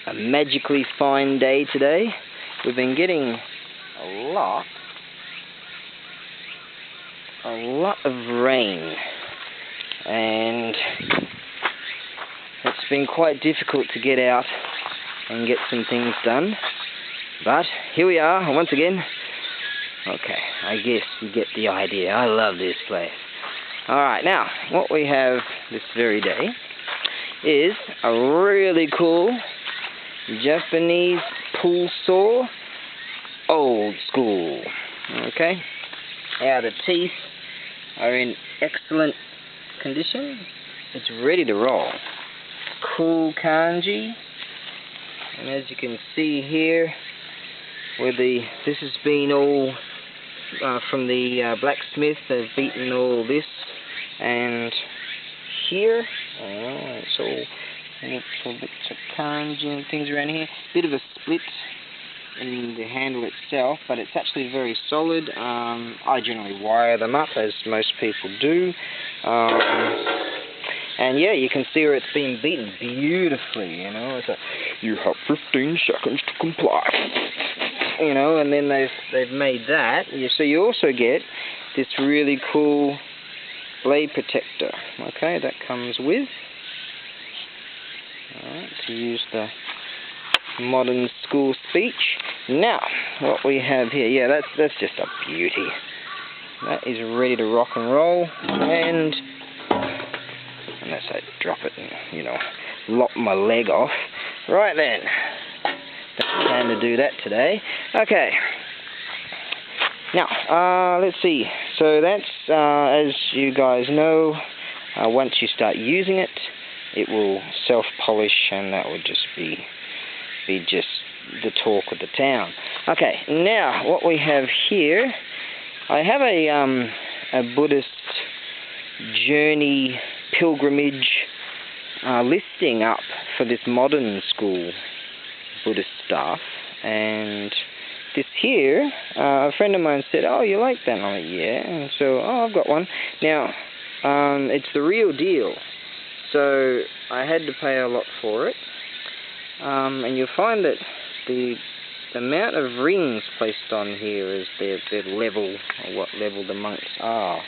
a magically fine day today. We've been getting a lot of rain, and it's been quite difficult to get out and get some things done. But here we are once again. Okay, I guess you get the idea. I love this place. Alright, now, what we have this very day is a really cool Japanese pool saw, old school. Okay, now the teeth are in excellent condition. It's ready to roll. Cool kanji, and as you can see here, where this has been all from the blacksmith. They've beaten all this, and here, it's all little bits of kanji and things around here. Bit of a split in the handle itself, but it's actually very solid. I generally wire them up, as most people do. And yeah, you can see where it's been beaten beautifully, you know. It's you have 15 seconds to comply. You know, and then they've made that. So you also get this really cool blade protector. Okay, that comes with. Alright, to use the modern school speech. Now, what we have here, yeah, that's just a beauty. That is ready to rock and roll, and unless I drop it and, you know, lop my leg off. Right then. Don't plan to do that today. Okay. Now, let's see. So that's, as you guys know, once you start using it, it will self-polish, and that would just be just the talk of the town. Okay. Now, what we have here, I have a Buddhist journey pilgrimage listing up for this modern school Buddhist stuff, and this here, a friend of mine said, "Oh, you like that?" And I'm like, "Yeah." And so, I've got one. Now, it's the real deal, so I had to pay a lot for it, and you'll find that the amount of rings placed on here is their level, or what level the monks are.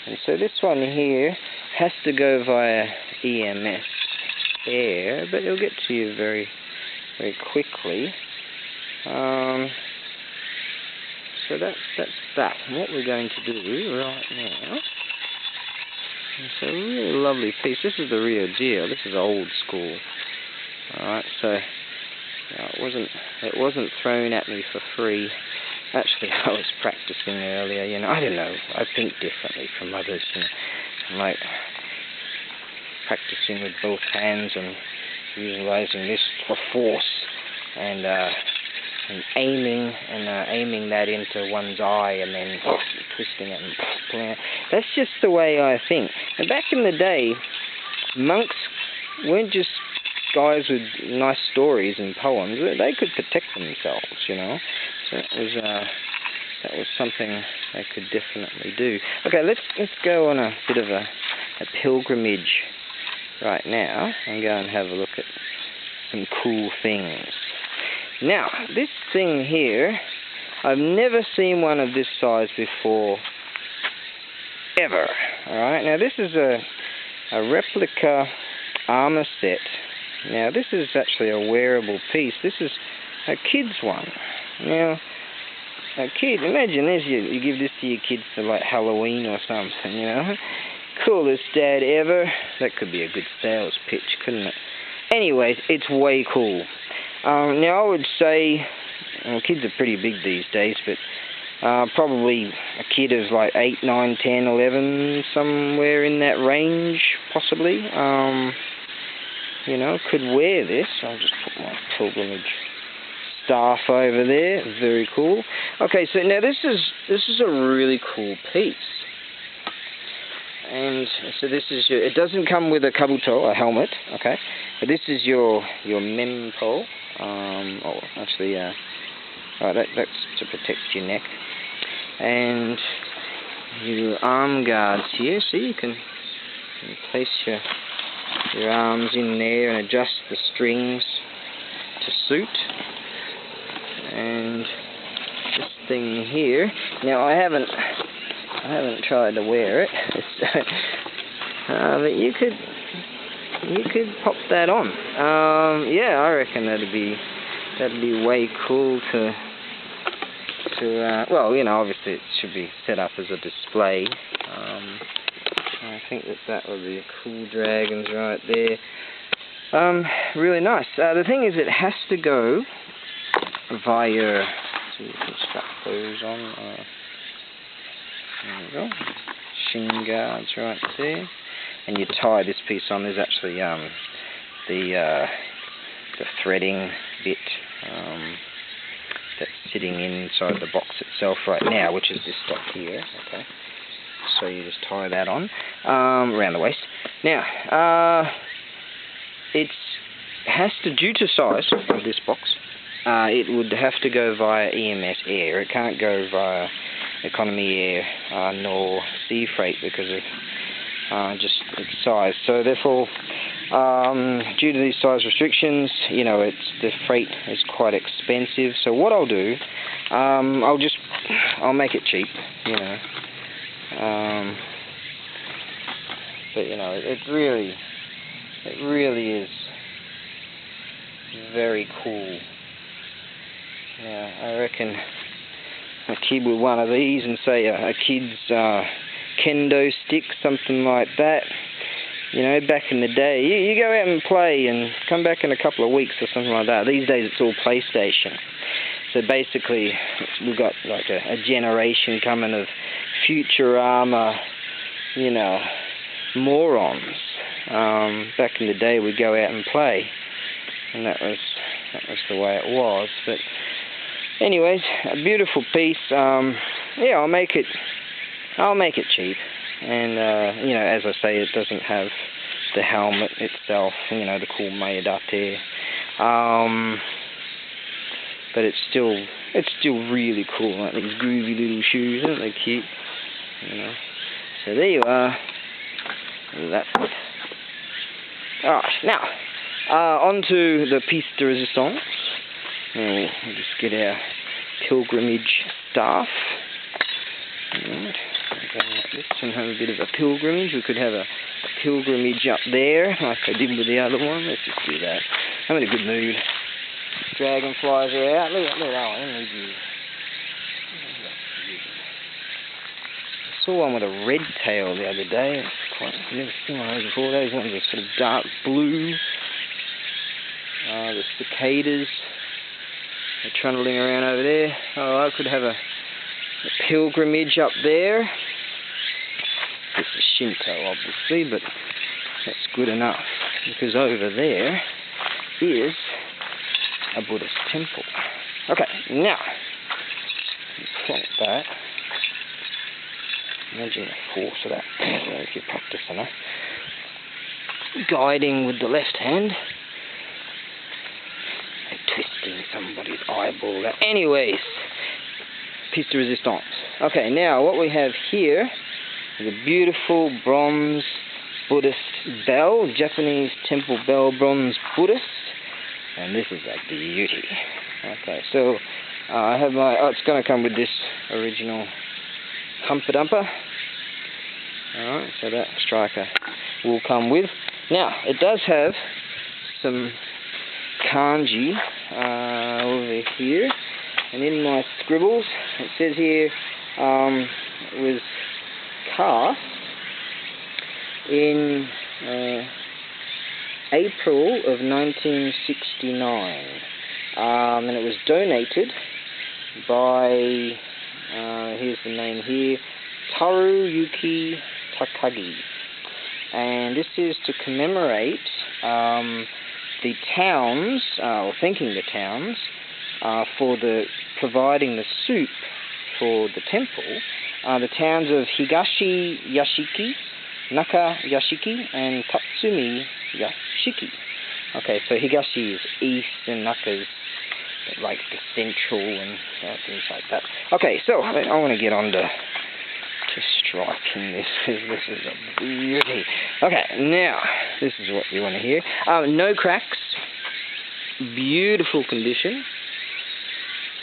And so this one here has to go via EMS air, but it'll get to you very quickly. So that's that. And what we're going to do right now, it's a really lovely piece. This is the real deal. This is old school. Alright, so it wasn't thrown at me for free. Actually, I was practicing earlier, you know. I don't know, I think differently from others, you know. I'm like practicing with both hands and visualizing this for force, and aiming that into one's eye, and then twisting it and pulling it. That's just the way I think. And back in the day, monks weren't just guys with nice stories and poems. They could protect themselves, you know. So that was something they could definitely do. Okay, let's go on a bit of a pilgrimage right now and go and have a look at some cool things. Now, this thing here, I've never seen one of this size before, ever. Alright, now this is a replica armor set. Now, this is actually a wearable piece. This is a kid's one. Now, a kid, imagine this, you give this to your kids for like Halloween or something, you know. Coolest dad ever. That could be a good sales pitch, couldn't it? Anyways, it's way cool. Now, I would say, well, kids are pretty big these days, but probably a kid is like 8, 9, 10, 11, somewhere in that range, possibly. You know, could wear this. I'll just put my pilgrimage staff over there. Very cool. Okay, so now this is a really cool piece. And so this is your, it doesn't come with a kabuto, a helmet, okay? But this is your mempo. Oh, actually, right, that's to protect your neck. And your arm guards here, so you can place your arms in there and adjust the strings suit. And this thing here. Now I haven't tried to wear it, but you could pop that on. Yeah, I reckon that'd be way cool to well, you know, obviously it should be set up as a display. I think that would be cool. Dragons right there. Really nice. The thing is, it has to go via. So you can strap those on. There we go. Shin guards right there, and you tie this piece on. There's actually the threading bit that's sitting inside the box itself right now, which is this dot here. Okay, so you just tie that on around the waist. Now, it has to, due to size of this box, it would have to go via EMS air. It can't go via economy air nor sea freight because of just its size. So therefore, due to these size restrictions, you know, the freight is quite expensive. So what I'll do, I'll make it cheap, you know. But you know, it really is very cool. Yeah, I reckon a kid with one of these and say a kid's kendo stick, something like that. You know, back in the day, you go out and play and come back in a couple of weeks or something like that. These days it's all PlayStation. So basically, we've got like a generation coming of Futurama, you know, morons. Back in the day, we'd go out and play, and that was the way it was. But anyways, a beautiful piece. Yeah, I'll make it cheap, and you know, as I say, it doesn't have the helmet itself, you know, the cool Mayadate. But it's still really cool. Like these groovy little shoes, aren't they cute? You know. So there you are. That's it. Alright, now on to the piece de resistance. We'll just get our pilgrimage staff. Right. Go like this and have a bit of a pilgrimage. We could have a pilgrimage up there, like I did with the other one. Let's just do that. I'm in a good mood. Dragonflies are out. Look at that one. I saw one with a red tail the other day. I've never seen one of those before. Those ones are sort of dark blue. The cicadas are trundling around over there. Oh, I could have a pilgrimage up there. It's a Shinto, obviously, but that's good enough, because over there is a Buddhist temple. Okay, now, plonk that. Imagine the force of that if you practice enough. Guiding with the left hand. And twisting somebody's eyeball out. Anyways, piece de resistance. Okay, now what we have here is a beautiful bronze Buddhist bell, Japanese temple bell, bronze Buddhist. And this is a beauty. Okay, so I have my, it's going to come with this original Humper Dumper. Alright, so that striker will come with. Now, it does have some kanji over here. And in my scribbles, it says here, it was cast in April of 1969, and it was donated by, here's the name here, Taruyuki Takagi, and this is to commemorate the towns, or thanking the towns, for providing the soup for the temple, the towns of Higashi Yashiki, Naka Yashiki, and Tatsumi Yashiki. Okay, so Higashi is east and Naka is like the central and things like that. Okay, so I want to get on to striking this, because this is a beauty. Okay, now, this is what you want to hear. No cracks. beautiful condition.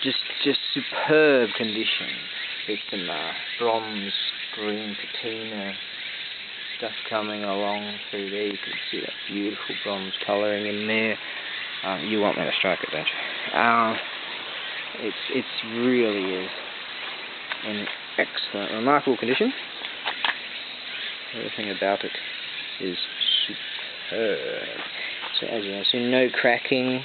Just superb condition. There's some bronze green patina stuff coming along through there. You can see that beautiful bronze colouring in there. You want me to strike it, don't you? It's really is in excellent, remarkable condition. Everything about it is superb. So as you see, no cracking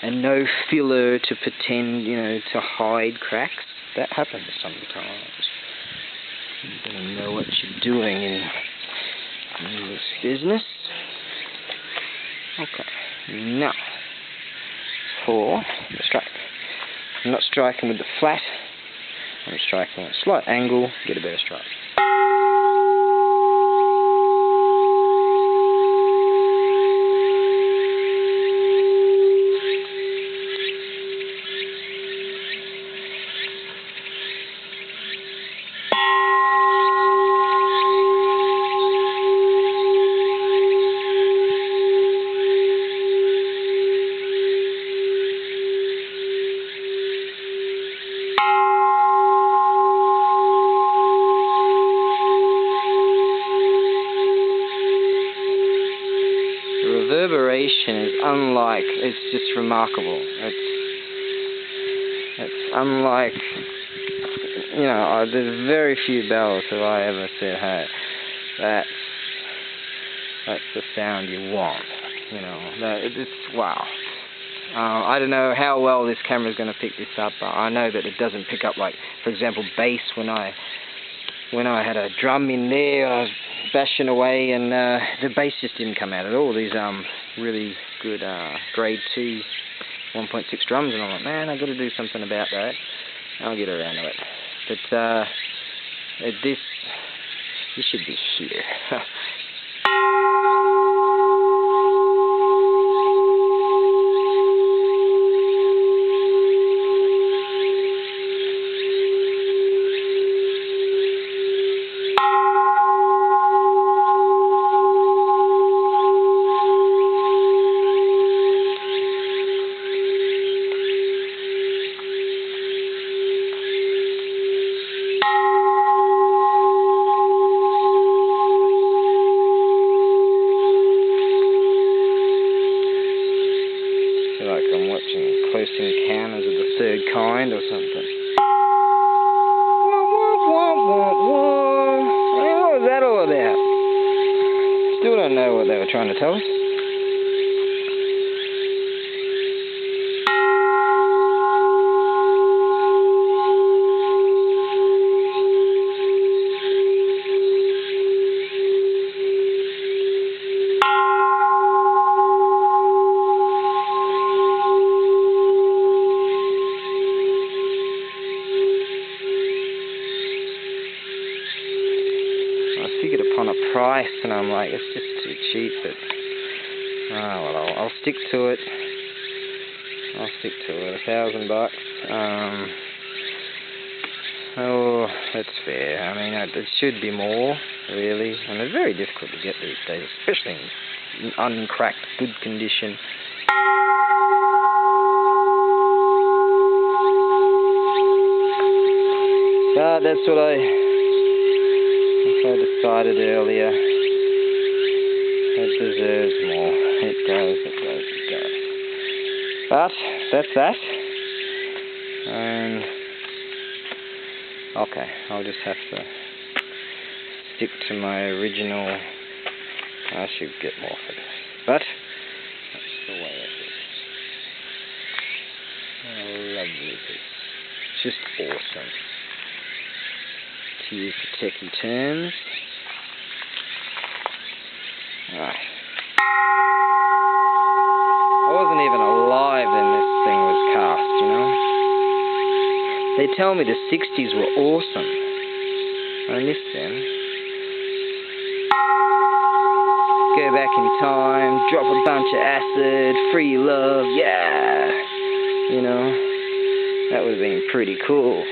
and no filler to pretend, to hide cracks. That happens sometimes. You gotta know what you're doing in this business. Okay, now for the strike. I'm not striking with the flat, I'm striking at a slight angle, get a better strike. Reverberation is unlike, it's just remarkable. It's unlike, there's very few bells have I ever said, hey, that's the sound you want, it's wow. I don't know how well this camera is going to pick this up, but I know that it doesn't pick up, like, for example, bass when I had a drum in there, I was bashing away, and the bass just didn't come out at all. These really good grade 2 1.6 drums, and I'm like, man, I've got to do something about that. I'll get around to it. But this should be here. Like I'm watching Close Encounters of the Third Kind or something. What was that all about? Still don't know what they were trying to tell us. I figured upon a price, and I'm like, it's just too cheap, but well, I'll stick to it. I'll stick to it. $1,000. Oh, that's fair. I mean, it should be more, really, and they're very difficult to get these days, especially in uncracked, good condition. But that's what I decided earlier. It deserves more. It does. But that's that. And okay, I'll just have to stick to my original. I should get more for this, but that's the way it is. Oh, lovely piece. Just awesome. To use the techie terms. Right. I wasn't even alive when this thing was cast, They tell me the 60s were awesome. I missed them. Go back in time, drop a bunch of acid, free love, yeah. That would have been pretty cool.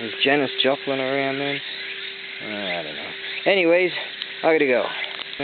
Was Janis Joplin around then? I don't know. Anyways, I gotta go.